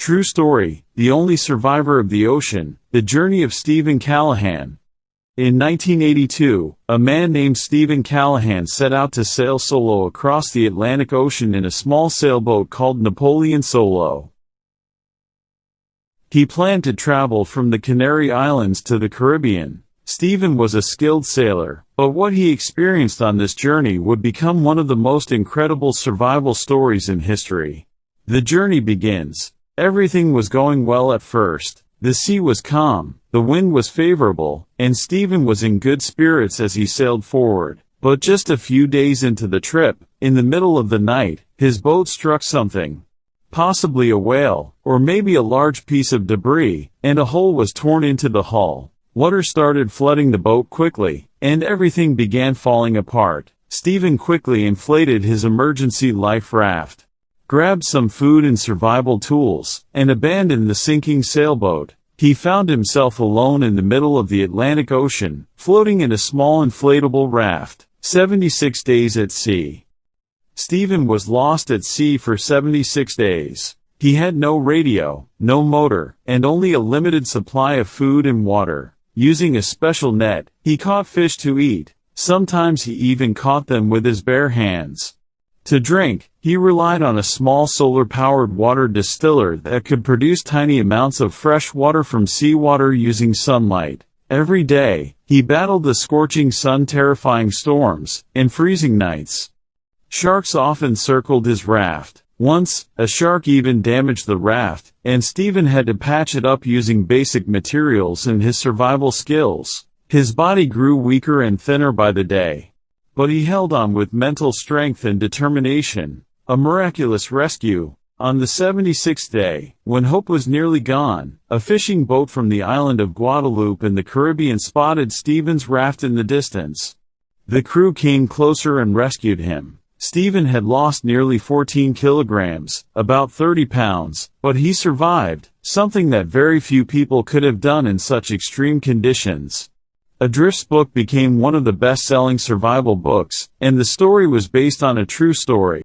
True story, the only survivor of the ocean, the journey of Stephen Callahan. In 1982, a man named Stephen Callahan set out to sail solo across the Atlantic Ocean in a small sailboat called Napoleon Solo. He planned to travel from the Canary Islands to the Caribbean. Stephen was a skilled sailor, but what he experienced on this journey would become one of the most incredible survival stories in history. The journey begins. Everything was going well at first. The sea was calm, the wind was favorable, and Stephen was in good spirits as he sailed forward. But just a few days into the trip, in the middle of the night, his boat struck something. Possibly a whale, or maybe a large piece of debris, and a hole was torn into the hull. Water started flooding the boat quickly, and everything began falling apart. Stephen quickly inflated his emergency life raft, grabbed some food and survival tools, and abandoned the sinking sailboat. He found himself alone in the middle of the Atlantic Ocean, floating in a small inflatable raft. 76 days at sea. Stephen was lost at sea for 76 days. He had no radio, no motor, and only a limited supply of food and water. Using a special net, he caught fish to eat. Sometimes he even caught them with his bare hands. To drink, he relied on a small solar-powered water distiller that could produce tiny amounts of fresh water from seawater using sunlight. Every day, he battled the scorching sun, terrifying storms, and freezing nights. Sharks often circled his raft. Once, a shark even damaged the raft, and Stephen had to patch it up using basic materials and his survival skills. His body grew weaker and thinner by the day. But he held on with mental strength and determination. A miraculous rescue. On the 76th day, when hope was nearly gone, a fishing boat from the island of Guadeloupe in the Caribbean spotted Stephen's raft in the distance. The crew came closer and rescued him. Stephen had lost nearly 14 kilograms, about 30 pounds, but he survived, something that very few people could have done in such extreme conditions. Adrift's book became one of the best-selling survival books, and the story was based on a true story.